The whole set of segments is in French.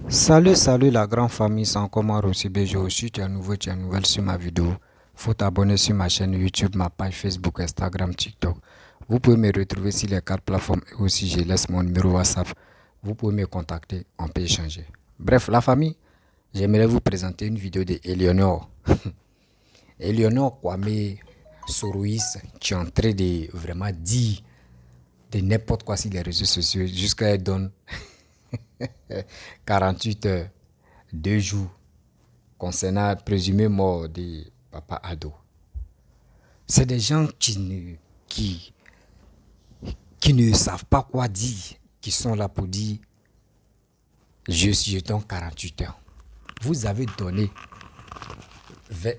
Salut la grande famille, c'est encore moi Rossi Bejo. Si tu es nouveau, tu es nouvelle sur ma vidéo, faut t'abonner sur ma chaîne YouTube, ma page Facebook, Instagram, TikTok. Vous pouvez me retrouver sur les quatre plateformes et aussi je laisse mon numéro WhatsApp. Vous pouvez me contacter, on peut échanger. Bref, la famille, j'aimerais vous présenter une vidéo de Eleonore. Eleonore Kwame Soroïs qui est en train de vraiment dire de n'importe quoi sur les réseaux sociaux jusqu'à elle donne 48 heures, 2 jours concernant le présumé mort de Papa Ado. C'est des gens qui, qui ne savent pas quoi dire, qui sont là pour dire je donne 48 heures. Vous avez donné,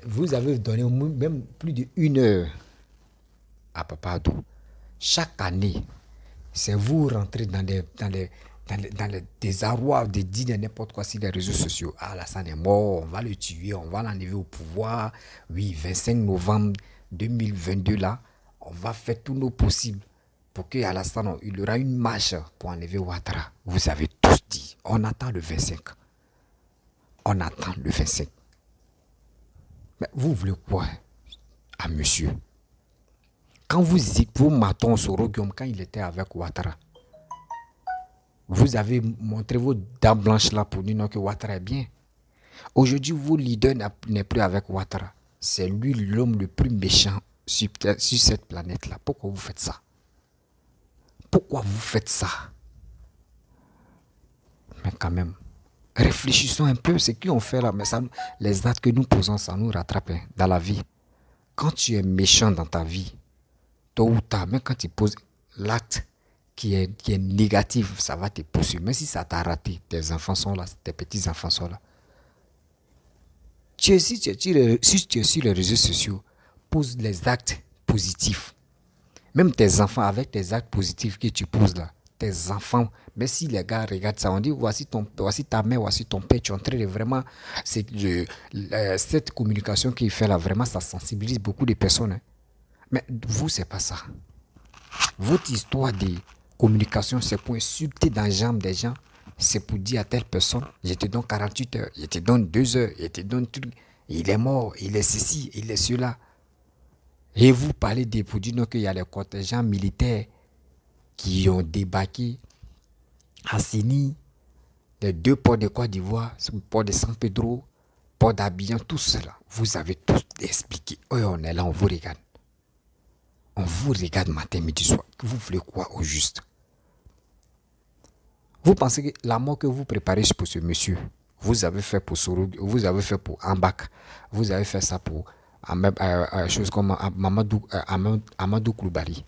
vous avez donné même plus d'une heure à Papa Ado. Chaque année, c'est vous rentrez dans les désarrois de dire n'importe quoi sur les réseaux sociaux. Ah, Alassane est mort, on va le tuer, on va l'enlever au pouvoir. Oui, 25 novembre 2022, là, on va faire tout nos possibles pour qu'Alassane, il y aura une marche pour enlever Ouattara. Vous avez tous dit, on attend le 25. On attend le 25. Mais vous voulez quoi à monsieur? Quand vous dites, vous matons Sorogium, quand il était avec Ouattara, vous avez montré vos dents blanches là pour dire non, que Ouattara est bien. Aujourd'hui, vos leader n'est plus avec Ouattara. C'est lui l'homme le plus méchant sur cette planète-là. Pourquoi vous faites ça? Pourquoi vous faites ça? Mais quand même, réfléchissons un peu. Ce qu'on fait là, mais ça, les actes que nous posons, ça nous rattrape hein, dans la vie. Quand tu es méchant dans ta vie, tôt ou tard, même quand tu poses l'acte qui est négatif, ça va te poursuivre. Même si ça t'a raté, tes enfants sont là, tes petits-enfants sont là. Si tu es sur les réseaux sociaux, pose les actes positifs. Même tes enfants, avec tes actes positifs que tu poses là, tes enfants, mais si les gars regardent ça, on dit voici ta mère, voici ton père, tu es en train de vraiment. Cette communication qu'il fait là, vraiment, ça sensibilise beaucoup de personnes. Hein. Mais vous, c'est pas ça. Votre histoire de communication, c'est pour insulter dans les jambes des gens. C'est pour dire à telle personne, je te donne 48 heures, je te donne 2 heures, je te donne tout. Il est mort, il est ceci, il est cela. Et vous parlez pour dire qu'il y a les contingents militaires qui ont débarqué à Séni, les deux ports de Côte d'Ivoire, le port de San Pedro, port d'Abidjan, tout cela. Vous avez tous expliqué. Oh, on est là, on vous regarde. On vous regarde matin, midi, soir. Vous voulez quoi au juste? Vous pensez que la mort que vous préparez pour ce monsieur, vous avez fait pour Sorog, vous avez fait pour Ambak, vous avez fait ça pour chose comme Amadou Koulibaly.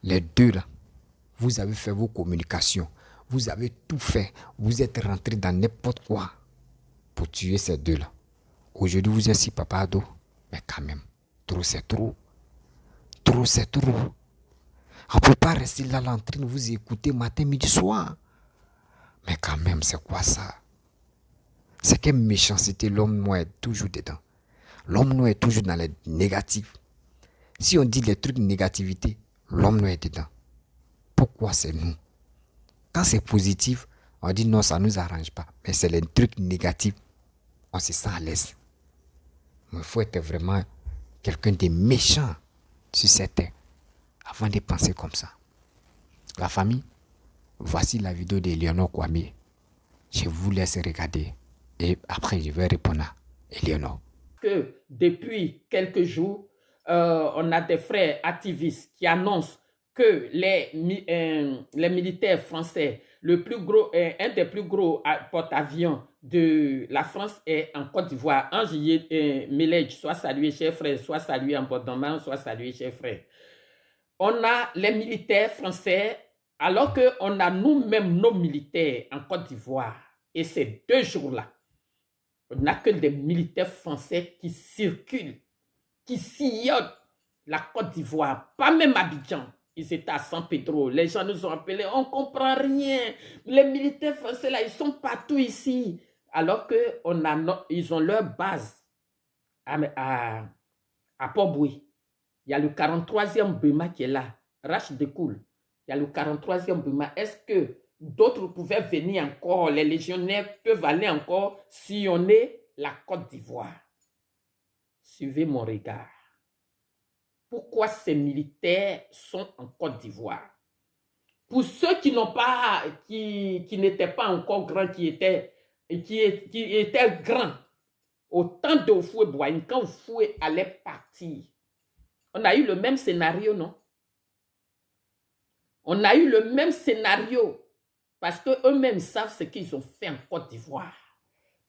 Les deux là, vous avez fait vos communications, vous avez tout fait, vous êtes rentré dans n'importe quoi pour tuer ces deux là. Aujourd'hui, vous êtes si Papa Ado, mais quand même, trop c'est trop, trop c'est trop. On ne peut pas rester là en train de vous écouter matin, midi, soir. Mais quand même, c'est quoi ça? C'est quelle méchanceté l'homme noir est toujours dedans. L'homme noir est toujours dans les négatifs. Si on dit les trucs négativité, l'homme noir est dedans. Pourquoi c'est nous? Quand c'est positif, on dit non, ça ne nous arrange pas. Mais c'est les trucs négatifs, on se sent à l'aise. Mais il faut être vraiment quelqu'un de méchant sur cette terre avant de penser comme ça. La famille, voici la vidéo de Eleonore Kwame. Je vous laisse regarder et après je vais répondre à Eleonore. Que depuis quelques jours, on a des frères activistes qui annoncent que les militaires français, un des plus gros porte-avions de la France est en Côte d'Ivoire. Ange Milège, soit salué, cher frère, soit salué en Bordeaux, soit salué, cher frère. On a les militaires français, alors qu'on a nous-mêmes nos militaires en Côte d'Ivoire. Et ces 2 jours-là, on n'a que des militaires français qui circulent, qui sillonnent la Côte d'Ivoire, pas même Abidjan. Ils étaient à San Pedro. Les gens nous ont appelés, on ne comprend rien. Les militaires français, là, ils sont partout ici. Alors qu'ils ont leur base à Port-Boué. Il y a le 43e Bema qui est là. Rache découle. Il y a le 43e Bema. Est-ce que d'autres pouvaient venir encore, les légionnaires peuvent aller encore sillonner la Côte d'Ivoire. Suivez mon regard. Pourquoi ces militaires sont en Côte d'Ivoire? Pour ceux qui n'ont pas, qui n'étaient pas encore grands, qui étaient grands, au temps de Houphouët-Boigny, quand Houphouët allait partir, on a eu le même scénario, non? On a eu le même scénario parce qu'eux-mêmes savent ce qu'ils ont fait en Côte d'Ivoire.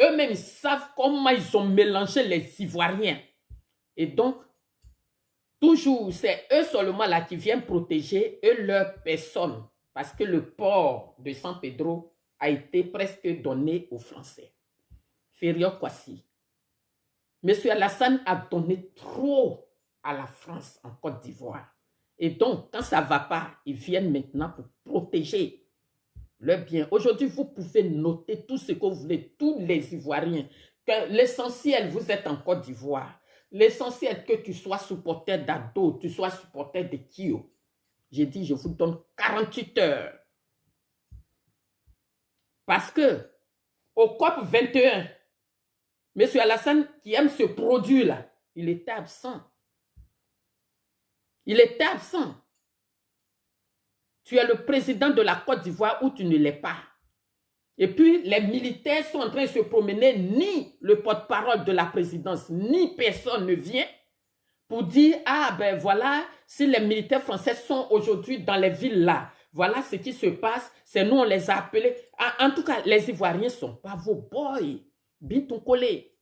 Eux-mêmes savent comment ils ont mélangé les Ivoiriens. Et donc, toujours, c'est eux seulement là qui viennent protéger eux leur personne parce que le port de San Pedro a été presque donné aux Français. Ferriol Kwasi. Monsieur Alassane a donné trop à la France en Côte d'Ivoire. Et donc, quand ça ne va pas, ils viennent maintenant pour protéger leur bien. Aujourd'hui, vous pouvez noter tout ce que vous voulez, tous les Ivoiriens, que l'essentiel, vous êtes en Côte d'Ivoire. L'essentiel, que tu sois supporter d'Ado, tu sois supporter de Kio. J'ai dit, je vous donne 48 heures. Parce que, au COP 21, M. Alassane, qui aime ce produit-là, il était absent. Il était absent. Tu es le président de la Côte d'Ivoire ou tu ne l'es pas. Et puis, les militaires sont en train de se promener, ni le porte-parole de la présidence, ni personne ne vient pour dire, ah ben voilà, si les militaires français sont aujourd'hui dans les villes là, voilà ce qui se passe, c'est nous on les a appelés. En tout cas, les Ivoiriens ne sont pas vos boys. Bintou collé.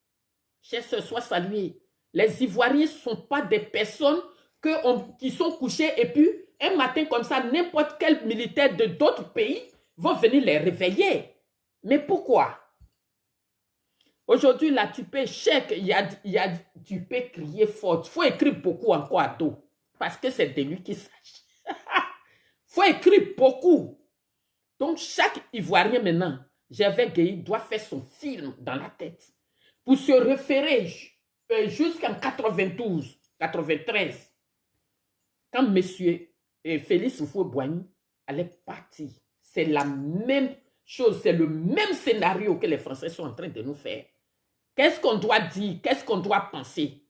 Cher ce soit salué. Les Ivoiriens ne sont pas des personnes qui sont couchées et puis un matin comme ça, n'importe quel militaire de d'autres pays vont venir les réveiller. Mais pourquoi? Aujourd'hui, là, tu peux tu peux crier fort. Il faut écrire beaucoup encore à dos. Parce que c'est de lui qui s'agit. Il faut écrire beaucoup. Donc, chaque Ivoirien maintenant, Gervais Gueye doit faire son film dans la tête pour se référer jusqu'en 92, 93, quand M. Félix Houphouët-Boigny allait partir. C'est la même chose, c'est le même scénario que les Français sont en train de nous faire. Qu'est-ce qu'on doit dire? Qu'est-ce qu'on doit penser?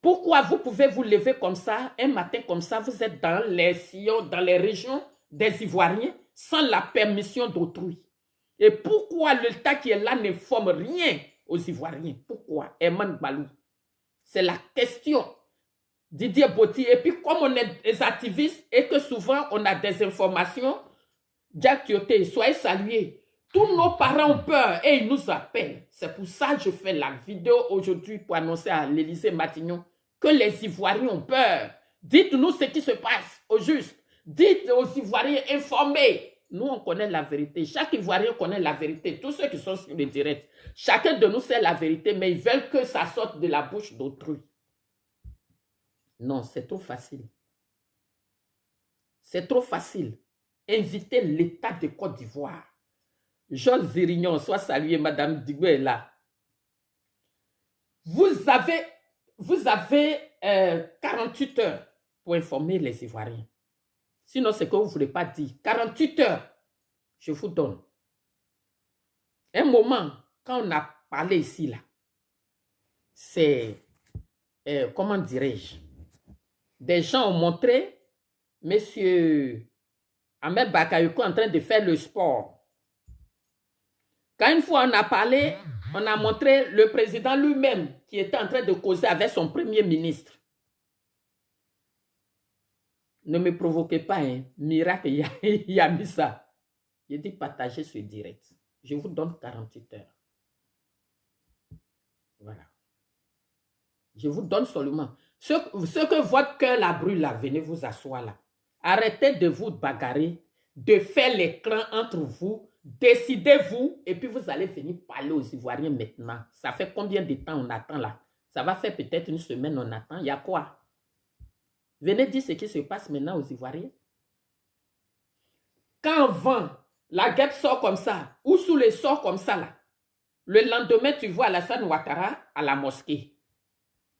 Pourquoi vous pouvez vous lever comme ça, un matin comme ça, vous êtes dans les sillons, dans les régions des Ivoiriens, sans la permission d'autrui? Et pourquoi l'État qui est là ne forme rien aux Ivoiriens? Pourquoi? Herman Balou. C'est la question. Didier Botti. Et puis, comme on est des activistes et que souvent on a des informations, Jack Tioté, soyez salués. Tous nos parents ont peur et ils nous appellent. C'est pour ça que je fais la vidéo aujourd'hui pour annoncer à l'Élysée Matignon que les Ivoiriens ont peur. Dites-nous ce qui se passe au juste. Dites aux Ivoiriens informés. Nous, on connaît la vérité. Chaque Ivoirien connaît la vérité. Tous ceux qui sont sur le direct. Chacun de nous sait la vérité, mais ils veulent que ça sorte de la bouche d'autrui. Non, c'est trop facile. C'est trop facile. Invitez l'État de Côte d'Ivoire. Georges Zirignon, soit salué, Madame Digwe est là. Vous avez 48 heures pour informer les Ivoiriens. Sinon, c'est que vous ne voulez pas dire. 48 heures, je vous donne. Un moment, quand on a parlé ici, là, c'est, comment dirais-je, des gens ont montré M. Ahmed Bakayoko en train de faire le sport. Quand une fois on a parlé, on a montré le président lui-même qui était en train de causer avec son premier ministre. Ne me provoquez pas, hein. Miracle, il a mis ça. J'ai dit partagez ce direct. Je vous donne 48 heures. Voilà. Je vous donne seulement. Ce que votre cœur la brûle là, venez vous asseoir là. Arrêtez de vous bagarrer, de faire l'écran entre vous. Décidez-vous et puis vous allez venir parler aux Ivoiriens maintenant. Ça fait combien de temps on attend là? Ça va faire peut-être une semaine on attend. Il y a quoi? Venez dire ce qui se passe maintenant aux Ivoiriens. Quand vent, la guêpe sort comme ça, ou sous les sort comme ça là, le lendemain tu vois Alassane Ouattara à la mosquée.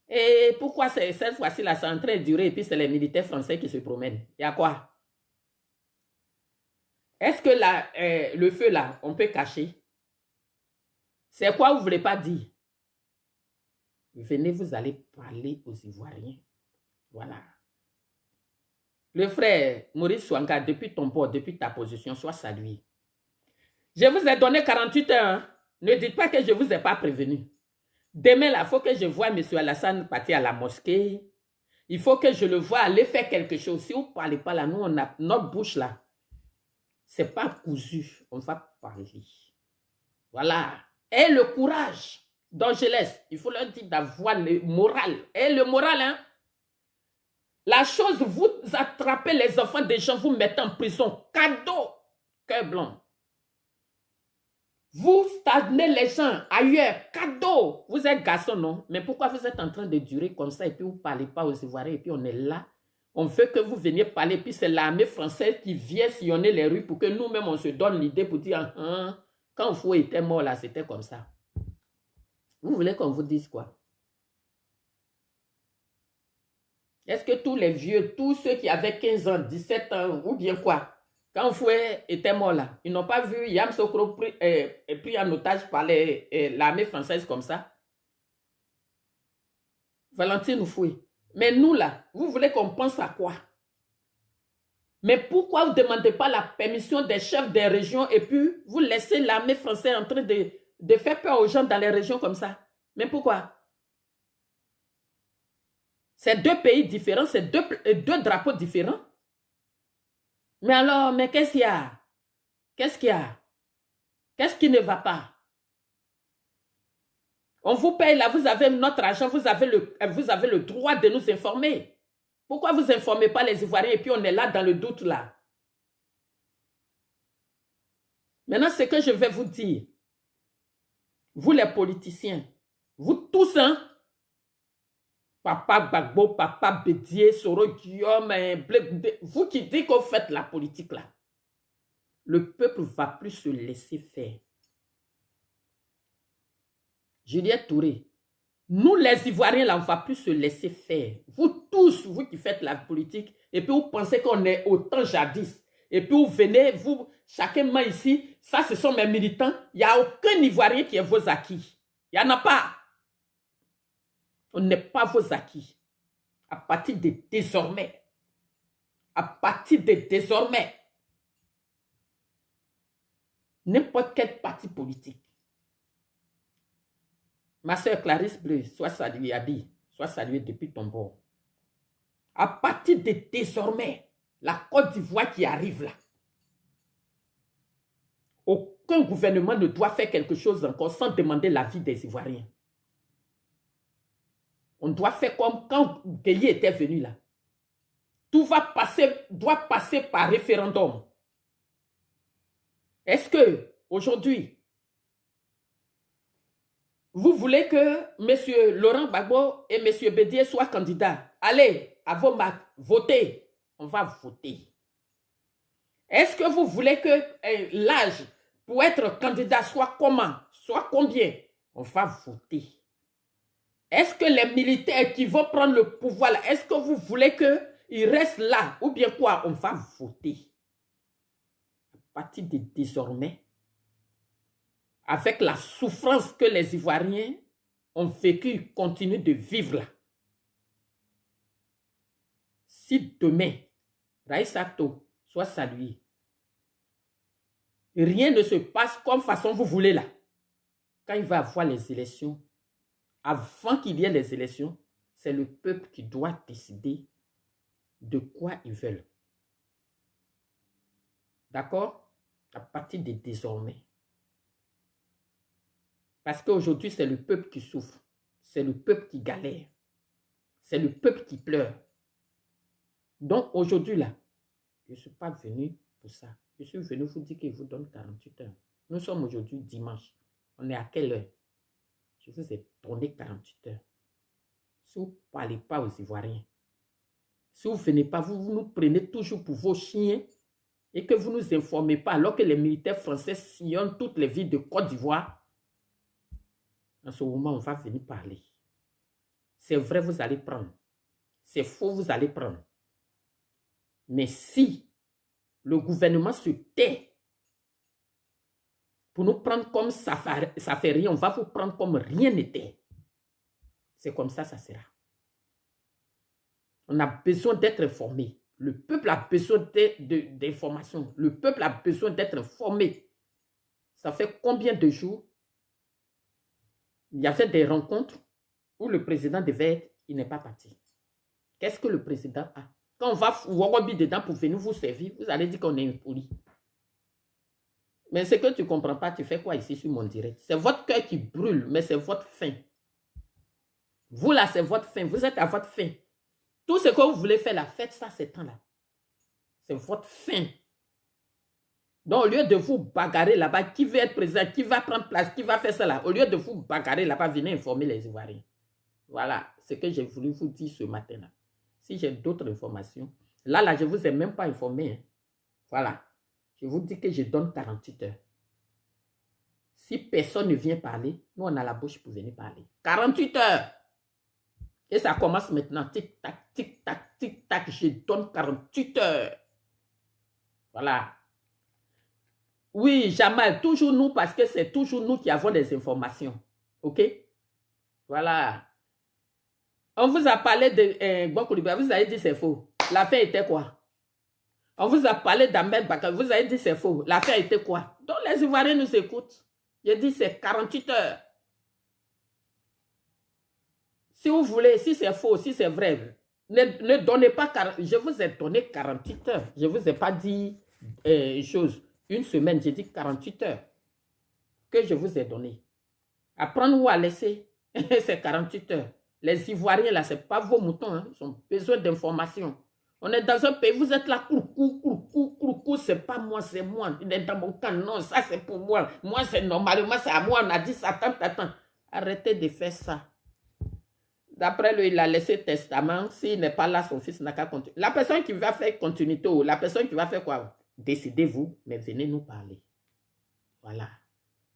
Et pourquoi cette fois-ci là c'est en train de durer et puis c'est les militaires français qui se promènent? Il y a quoi? Est-ce que le feu là, on peut cacher? C'est quoi vous ne voulez pas dire? Venez, vous allez parler aux Ivoiriens. Voilà. Le frère Maurice Souanga, depuis ton port, depuis ta position, sois salué. Je vous ai donné 48 heures. Hein? Ne dites pas que je ne vous ai pas prévenu. Demain, là, il faut que je voie M. Alassane partir à la mosquée. Il faut que je le voie aller faire quelque chose. Si vous ne parlez pas là, nous, on a notre bouche là. Ce n'est pas cousu. On va parler. Voilà. Et le courage d'Angelès, il faut leur dire d'avoir le moral. Et le moral, hein. La chose, vous attrapez les enfants des gens, vous mettez en prison. Cadeau. Cœur blanc. Vous stagnez les gens ailleurs. Cadeau. Vous êtes garçon, non? Mais pourquoi vous êtes en train de durer comme ça et puis vous ne parlez pas aux Ivoiriens et puis on est là? On veut que vous veniez parler, puis c'est l'armée française qui vient sillonner les rues pour que nous-mêmes, on se donne l'idée pour dire, quand Fouet était mort là, c'était comme ça. Vous voulez qu'on vous dise quoi? Est-ce que tous les vieux, tous ceux qui avaient 15 ans, 17 ans, ou bien quoi, quand Fouet était mort là, ils n'ont pas vu Yam Sokro pris en otage par l'armée française comme ça? Valentine Fouet. Mais nous là, vous voulez qu'on pense à quoi? Mais pourquoi vous ne demandez pas la permission des chefs des régions et puis vous laissez l'armée française en train de faire peur aux gens dans les régions comme ça? Mais pourquoi? C'est deux pays différents, c'est deux drapeaux différents. Mais alors, mais qu'est-ce qu'il y a? Qu'est-ce qu'il y a? Qu'est-ce qui ne va pas? On vous paye là, vous avez notre argent, vous avez le droit de nous informer. Pourquoi vous n'informez pas les Ivoiriens et puis on est là dans le doute là? Maintenant, ce que je vais vous dire, vous les politiciens, vous tous, hein, Papa Gbagbo, Papa Bédier, Soro Guillaume, vous qui dites que vous faites la politique là, le peuple ne va plus se laisser faire. Juliette Touré, nous les Ivoiriens là, on ne va plus se laisser faire. Vous tous, vous qui faites la politique, et puis vous pensez qu'on est autant jadis, et puis vous venez, vous, chacun main ici, ça ce sont mes militants, il n'y a aucun Ivoirien qui est vos acquis. Il n'y en a pas. On n'est pas vos acquis. À partir de désormais, n'importe quel parti politique, ma soeur Clarisse Bleu, soit saluée, a dit, soit saluée depuis ton bord. À partir de désormais, la Côte d'Ivoire qui arrive là, aucun gouvernement ne doit faire quelque chose encore sans demander l'avis des Ivoiriens. On doit faire comme quand Gueye était venu là. Tout doit passer par référendum. Est-ce que aujourd'hui, vous voulez que M. Laurent Gbagbo et M. Bédier soient candidats? Allez, à vos marques, votez. On va voter. Est-ce que vous voulez que l'âge pour être candidat soit comment? Soit combien? On va voter. Est-ce que les militaires qui vont prendre le pouvoir, est-ce que vous voulez qu'ils restent là? Ou bien quoi? On va voter. À partir de désormais, avec la souffrance que les Ivoiriens ont vécu, continuent de vivre là. Si demain, Raïs Akto soit salué, rien ne se passe comme façon vous voulez là. Quand il va avoir les élections, avant qu'il y ait les élections, c'est le peuple qui doit décider de quoi ils veulent. D'accord? À partir de désormais. Parce qu'aujourd'hui, c'est le peuple qui souffre. C'est le peuple qui galère. C'est le peuple qui pleure. Donc aujourd'hui, là, je ne suis pas venu pour ça. Je suis venu vous dire qu'il vous donne 48 heures. Nous sommes aujourd'hui dimanche. On est à quelle heure? Je vous ai donné 48 heures. Si vous ne parlez pas aux Ivoiriens, si vous ne venez pas, vous nous prenez toujours pour vos chiens et que vous ne nous informez pas alors que les militaires français sillonnent toutes les villes de Côte d'Ivoire, en ce moment, on va venir parler. C'est vrai, vous allez prendre. C'est faux, vous allez prendre. Mais si le gouvernement se tait pour nous prendre comme ça fait rien. On va vous prendre comme rien n'était. C'est comme ça sera. On a besoin d'être informé. Le peuple a besoin d'informations. Le peuple a besoin d'être informé. Ça fait combien de jours il y avait des rencontres où le président devait être, il n'est pas parti. Qu'est-ce que le président a? Quand on va Worobi dedans pour venir vous servir, vous allez dire qu'on est impoli. Mais ce que tu ne comprends pas, tu fais quoi ici sur mon direct? C'est votre cœur qui brûle, mais c'est votre faim. Vous là, c'est votre faim. Vous êtes à votre faim. Tout ce que vous voulez faire, la fête, ça, c'est temps-là. C'est votre faim. Donc, au lieu de vous bagarrer là-bas, qui veut être président, qui va prendre place, qui va faire ça là, au lieu de vous bagarrer là-bas, venez informer les Ivoiriens. Voilà ce que j'ai voulu vous dire ce matin-là. Si j'ai d'autres informations, là, je ne vous ai même pas informé. Hein. Voilà. Je vous dis que je donne 48 heures. Si personne ne vient parler, nous, on a la bouche pour venir parler. 48 heures. Et ça commence maintenant. Tic-tac, tic-tac, tic-tac. Je donne 48 heures. Voilà. Oui, Jamal, toujours nous, parce que c'est toujours nous qui avons des informations. OK? Voilà. On vous a parlé de Gbokouliba, vous avez dit c'est faux. L'affaire était quoi? On vous a parlé d'Ahmed Bakar, vous avez dit c'est faux. L'affaire était quoi? Donc les Ivoiriens nous écoutent. J'ai dit c'est 48 heures. Si vous voulez, si c'est faux, si c'est vrai, ne donnez pas, je vous ai donné 48 heures. Je ne vous ai pas dit une semaine, j'ai dit 48 heures que je vous ai donné. À prendre ou à laisser, c'est 48 heures. Les Ivoiriens, là, ce n'est pas vos moutons, hein. Ils ont besoin d'informations. On est dans un pays, vous êtes là, coucou, c'est pas moi, c'est moi. Il est dans mon camp, non, ça c'est pour moi. Moi, c'est normalement, c'est à moi, on a dit ça, attends. Arrêtez de faire ça. D'après lui, il a laissé testament. S'il n'est pas là, son fils n'a qu'à continuer. La personne qui va faire continuité, la personne qui va faire quoi? Décidez-vous, mais venez nous parler. Voilà.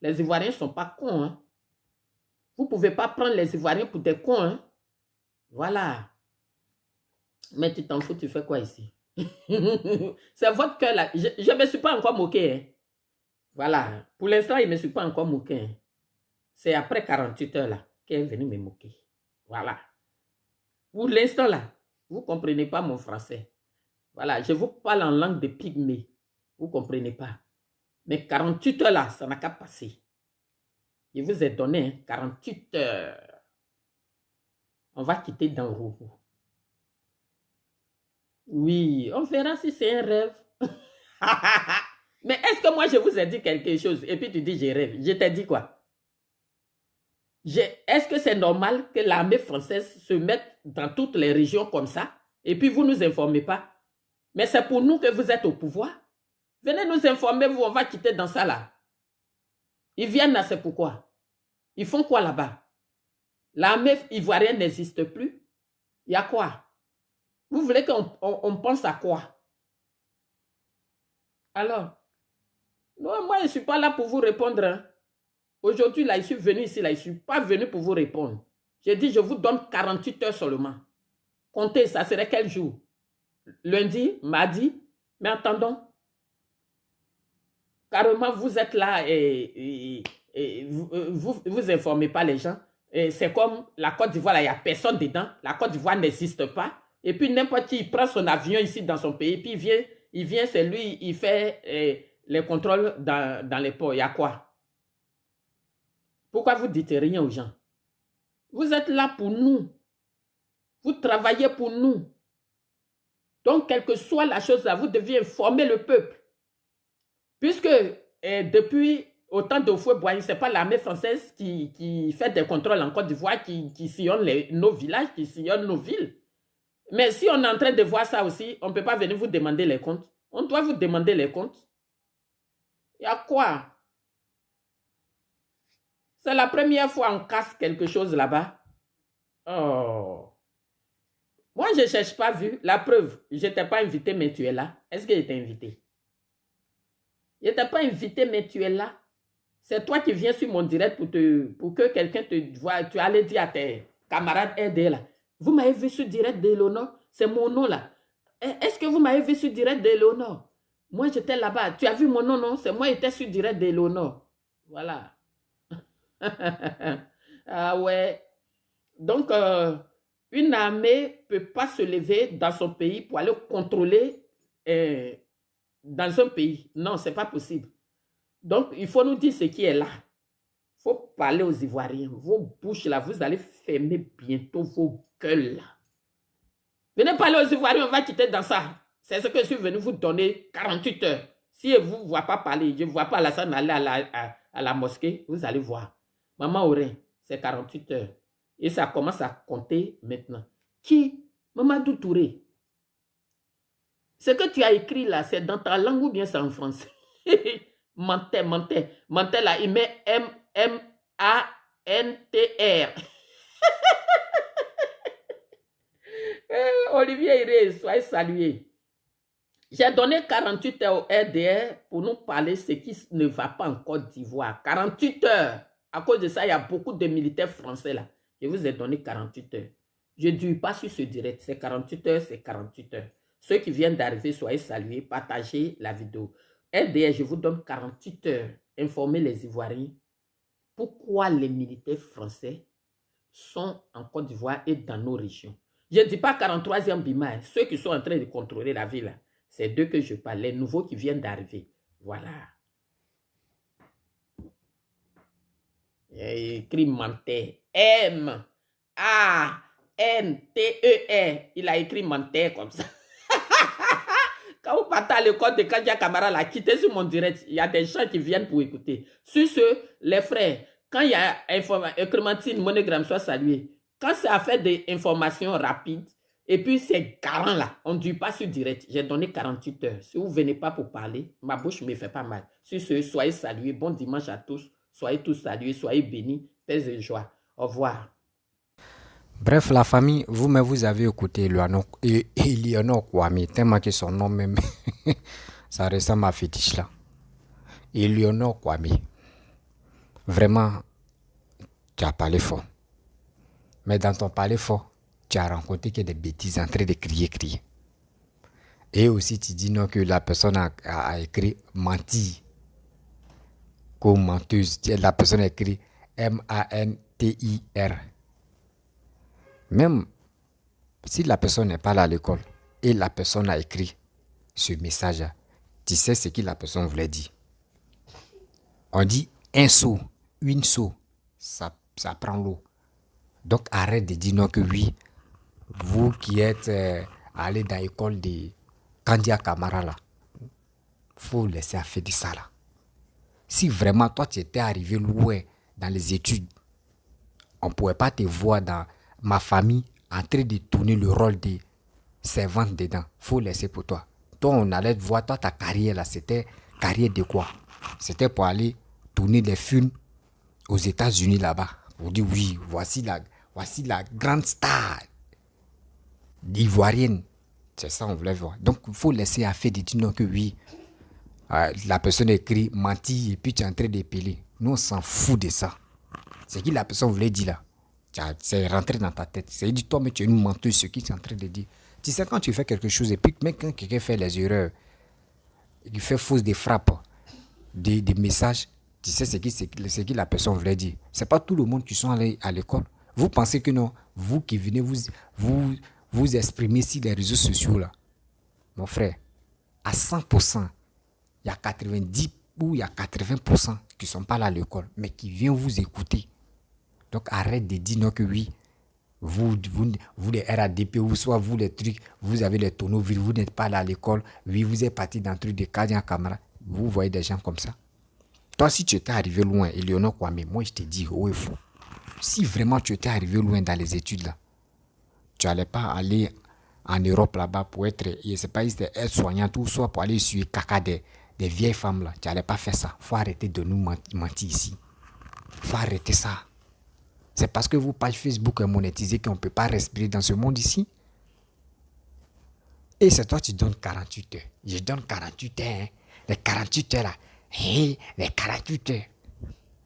Les Ivoiriens ne sont pas cons, hein. Vous ne pouvez pas prendre les Ivoiriens pour des cons, hein. Voilà. Mais tu t'en fous, tu fais quoi ici? C'est votre cœur là. Je ne me suis pas encore moqué, hein. Voilà. Pour l'instant, il ne me suis pas encore moqué, hein. C'est après 48 heures là qu'elle est venue me moquer. Voilà. Pour l'instant là, vous ne comprenez pas mon français. Voilà, je vous parle en langue de pygmée. Vous ne comprenez pas. Mais 48 heures là, ça n'a qu'à passer. Je vous ai donné 48 heures. On va quitter dans Roubou. Oui, on verra si c'est un rêve. Mais est-ce que moi je vous ai dit quelque chose et puis tu dis je rêve? Je t'ai dit quoi? Est-ce que c'est normal que l'armée française se mette dans toutes les régions comme ça et puis vous ne nous informez pas? Mais c'est pour nous que vous êtes au pouvoir. Venez nous informer, vous, on va quitter dans ça là. Ils viennent là, c'est pourquoi? Ils font quoi là-bas? L'armée ivoirienne n'existe plus. Il y a quoi? Vous voulez qu'on pense à quoi? Alors, non, moi je ne suis pas là pour vous répondre. Hein. Aujourd'hui, là, je suis venu ici, là, je ne suis pas venu pour vous répondre. J'ai dit, je vous donne 48 heures seulement. Comptez, ça serait quel jour? Lundi, mardi, mais attendons. Carrément, vous êtes là et vous informez pas les gens. C'est comme la Côte d'Ivoire, là, il n'y a personne dedans. La Côte d'Ivoire n'existe pas. Et puis, n'importe qui prend son avion ici dans son pays, puis il vient, c'est lui, il fait les contrôles dans les ports. Il y a quoi? Pourquoi vous ne dites rien aux gens? Vous êtes là pour nous. Vous travaillez pour nous. Donc, quelle que soit la chose là, vous deviez informer le peuple. Puisque depuis autant de fois, ce n'est pas l'armée française qui fait des contrôles en Côte d'Ivoire, qui sillonne nos villages, qui sillonne nos villes. Mais si on est en train de voir ça aussi, on ne peut pas venir vous demander les comptes. On doit vous demander les comptes. Il y a quoi? C'est la première fois qu'on casse quelque chose là-bas. Oh. Moi, je ne cherche pas vu. La preuve, je n'étais pas invité, mais tu es là. Est-ce que j'étais invité? Je n'étais pas invité, mais tu es là. C'est toi qui viens sur mon direct pour que quelqu'un te voie. Tu allais dire à tes camarades aidés là. Vous m'avez vu sur direct d'Eleonore? C'est mon nom là. Est-ce que vous m'avez vu sur direct d'Eleonore? Moi, j'étais là-bas. Tu as vu mon nom, non? C'est moi qui étais sur direct d'Eleonore. Voilà. Ah ouais. Donc, une armée ne peut pas se lever dans son pays pour aller contrôler dans un pays. Non, ce n'est pas possible. Donc, il faut nous dire ce qui est là. Il faut parler aux Ivoiriens. Vos bouches là, vous allez fermer bientôt vos gueules là. Venez parler aux Ivoiriens, on va quitter dans ça. C'est ce que je suis venu vous donner 48 heures. Si vous ne voyez pas parler, je ne vois pas Alassane aller à la mosquée, vous allez voir. Maman Auré, c'est 48 heures. Et ça commence à compter maintenant. Qui? Mamadou Touré. Ce que tu as écrit là, c'est dans ta langue ou bien c'est en français? Menteur, menteur. Menteur là, il met M-A-N-T-R. Olivier Iré, soyez salué. J'ai donné 48 heures au RDR pour nous parler de ce qui ne va pas en Côte d'Ivoire. 48 heures. À cause de ça, il y a beaucoup de militaires français là. Je vous ai donné 48 heures. Je ne dure pas sur ce direct. C'est 48 heures, c'est 48 heures. Ceux qui viennent d'arriver, soyez salués, partagez la vidéo. RDR, je vous donne 48 heures. Informez les Ivoiriens pourquoi les militaires français sont en Côte d'Ivoire et dans nos régions. Je ne dis pas 43e Bima, ceux qui sont en train de contrôler la ville. C'est d'eux que je parle, les nouveaux qui viennent d'arriver. Voilà. Il a écrit menteur. M-A-N-T-E-R. Il a écrit menteur comme ça. Quand vous partez à l'école de Kandia Camara, là, quittez sur mon direct. Il y a des gens qui viennent pour écouter. Sur ce, les frères, quand il y a Clémentine, Monogramme, soit salué. Quand c'est affaire d'informations rapides, et puis c'est garant là, on ne dit pas sur direct. J'ai donné 48 heures. Si vous ne venez pas pour parler, ma bouche ne me fait pas mal. Sur ce, soyez salués. Bon dimanche à tous. Soyez tous salués, soyez bénis. Paix et joie. Au revoir. Bref, la famille, vous-même, vous avez écouté Eleonore Kwame, tellement que son nom même, ça ressemble à fétiche là. Eleonore Kwame. Vraiment, tu as parlé fort. Mais dans ton parler fort, tu as rencontré que des bêtises en train de crier. Et aussi, tu dis non que la personne a écrit menti. Comme menteuse. La personne a écrit M-A-N-T-I-R. Même si la personne n'est pas là à l'école et la personne a écrit ce message, tu sais ce que la personne voulait dire. On dit un seau, une seau, ça prend l'eau. Donc arrête de dire non que oui, vous qui êtes allé dans l'école de Kandia Camara là, faut laisser faire de ça là. Si vraiment toi tu étais arrivé loin dans les études, on ne pourrait pas te voir dans ma famille en train de tourner le rôle de servante dedans. Faut laisser pour toi. Toi, on allait te voir, toi, ta carrière là, c'était carrière de quoi? C'était pour aller tourner les films aux États-Unis là-bas. Pour dire oui, voici la grande star ivoirienne. C'est ça on voulait voir. Donc, il faut laisser à faire de dire non que oui. La personne écrit menti et puis tu es en train d'épeler. Nous, on s'en fout de ça. C'est ce que la personne voulait dire là. C'est rentré dans ta tête. C'est dit, toi, mais tu es une menteuse, ce qui est en train de dire. Tu sais, quand tu fais quelque chose, et puis même quand quelqu'un fait les erreurs, il fait fausse des frappes, des messages, tu sais ce que la personne voulait dire. C'est pas tout le monde qui sont allés à l'école. Vous pensez que non, vous qui venez vous exprimer sur les réseaux sociaux là, mon frère, à 100%, il y a 90 ou il y a 80% qui ne sont pas là à l'école, mais qui viennent vous écouter. Donc arrête de dire non que oui, vous les RADP ou soit vous les trucs, vous avez les tonneaux vides, vous n'êtes pas là à l'école, oui, vous êtes parti dans le truc de Kandia Camara, vous voyez des gens comme ça. Toi, si tu étais arrivé loin, Eleonore Kwame, moi je te dis, oh, il faut. Si vraiment tu étais arrivé loin dans les études là, tu n'allais pas aller en Europe là-bas pour être, je sais pas, être soignante ou soit pour aller sur caca des vieilles femmes là. Tu n'allais pas faire ça. Faut arrêter de nous mentir ici. Faut arrêter ça. C'est parce que vos pages Facebook est monétisée qu'on ne peut pas respirer dans ce monde ici. Et c'est toi qui donnes 48 heures. Je donne 48 heures. Hein. Les 48 heures là. Hey, les 48 heures.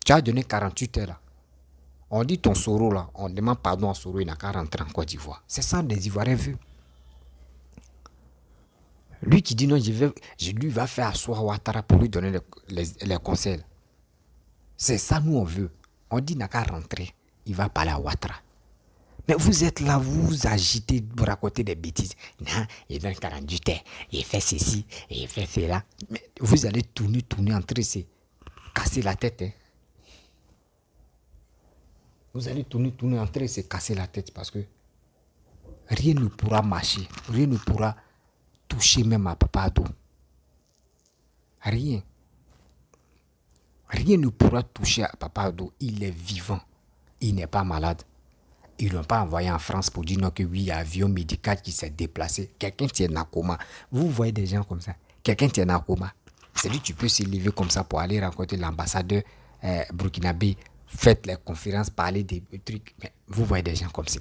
Tu as donné 48 heures là. On dit ton Soro là. On demande pardon à Soro, il n'a qu'à rentrer en Côte d'Ivoire. C'est ça les Ivoiriens veulent. Lui qui dit non, lui va faire asseoir Ouattara pour lui donner les conseils. C'est ça nous on veut. On dit n'a qu'à rentrer. Il va parler à Ouattara. Mais vous êtes là, vous vous agitez, vous racontez des bêtises. Non, il donne 48 heures, il fait ceci, il fait cela. Mais vous allez tourner, entrer, c'est casser la tête. Hein. Vous allez tourner, entrer, c'est casser la tête parce que rien ne pourra marcher, rien ne pourra toucher même à Papa Ado. Rien. Rien ne pourra toucher à Papa Ado. Il est vivant. Il n'est pas malade. Ils ne l'ont pas envoyé en France pour dire non que oui, il y a un avion médical qui s'est déplacé. Quelqu'un qui est en coma. Vous voyez des gens comme ça. Quelqu'un qui est en coma. C'est lui, tu peux se lever comme ça pour aller rencontrer l'ambassadeur burkinabé. Faites les conférences, parler des trucs. Mais vous voyez des gens comme ça.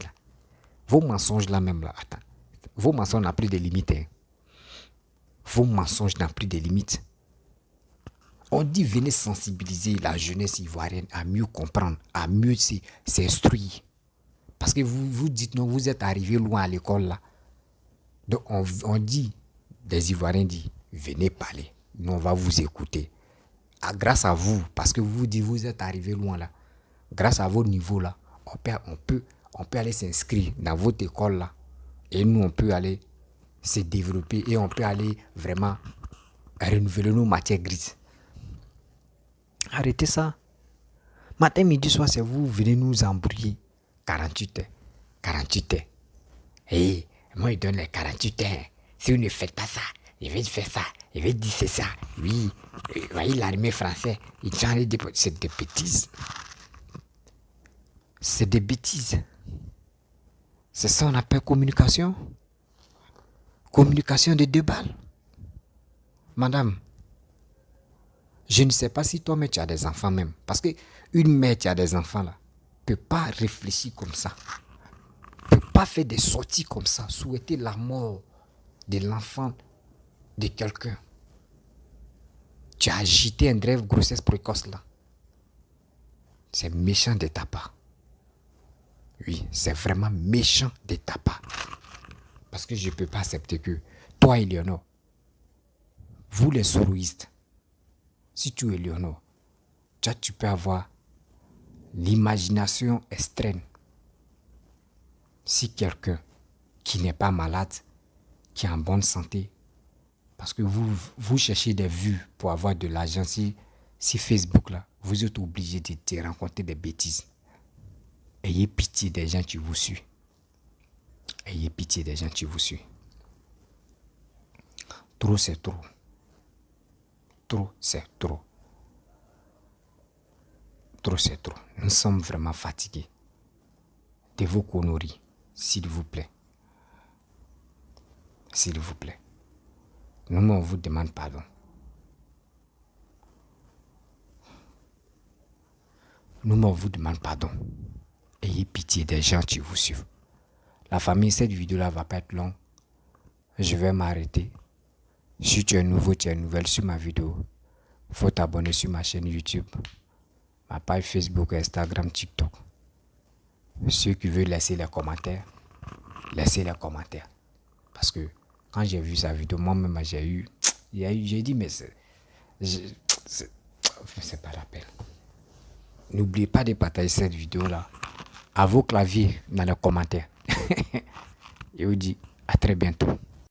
Vos mensonges là même là. Attends. Vos mensonges n'ont plus de limites. Hein. Vos mensonges n'ont plus de limites. On dit venez sensibiliser la jeunesse ivoirienne à mieux comprendre, à mieux s'instruire. Parce que vous dites non, vous êtes arrivé loin à l'école là. Donc on dit, les Ivoiriens disent, venez parler. Nous on va vous écouter. Grâce à vous, parce que vous dites vous êtes arrivé loin là. Grâce à vos niveaux là, on peut aller s'inscrire dans votre école là. Et nous on peut aller se développer et on peut aller vraiment renouveler nos matières grises. Arrêtez ça. Matin, midi, soir, c'est vous venez nous embrouiller. 48 heures. 48 heures. Et moi, il donne les 48 heures. Si vous ne faites pas ça, il va faire ça. Il va dire c'est ça. Oui. Vous voyez l'armée française. C'est des bêtises. C'est des bêtises. C'est ça qu'on appelle communication. Communication de 2 balles. Madame. Je ne sais pas si toi, mais tu as des enfants même. Parce qu'une mère qui a des enfants là, ne peut pas réfléchir comme ça. Ne peut pas faire des sorties comme ça. Souhaiter la mort de l'enfant de quelqu'un. Tu as agité un rêve grossesse précoce là. C'est méchant de ta part. Oui, c'est vraiment méchant de ta part. Parce que je ne peux pas accepter que toi, Eleonore, vous les soroïstes, si tu es Léonore, tu peux avoir l'imagination extrême. Si quelqu'un qui n'est pas malade, qui est en bonne santé, parce que vous cherchez des vues pour avoir de l'argent, si Facebook là, vous êtes obligé de rencontrer des bêtises. Ayez pitié des gens qui vous suivent. Ayez pitié des gens qui vous suivent. Trop c'est trop. Trop, c'est trop. Trop, c'est trop. Nous sommes vraiment fatigués de vos conneries, s'il vous plaît. S'il vous plaît. Nous, on vous demande pardon. Nous, on vous demande pardon. Ayez pitié des gens qui vous suivent. La famille, cette vidéo-là va pas être longue. Je vais m'arrêter. Si tu es nouveau, tu es nouvelle sur ma vidéo, il faut t'abonner sur ma chaîne YouTube, ma page Facebook, Instagram, TikTok. Ceux qui veulent laisser les commentaires, laissez les commentaires. Parce que quand j'ai vu sa vidéo, moi-même, j'ai dit, mais c'est pas la peine. N'oubliez pas de partager cette vidéo-là à vos claviers dans les commentaires. Et je vous dis à très bientôt.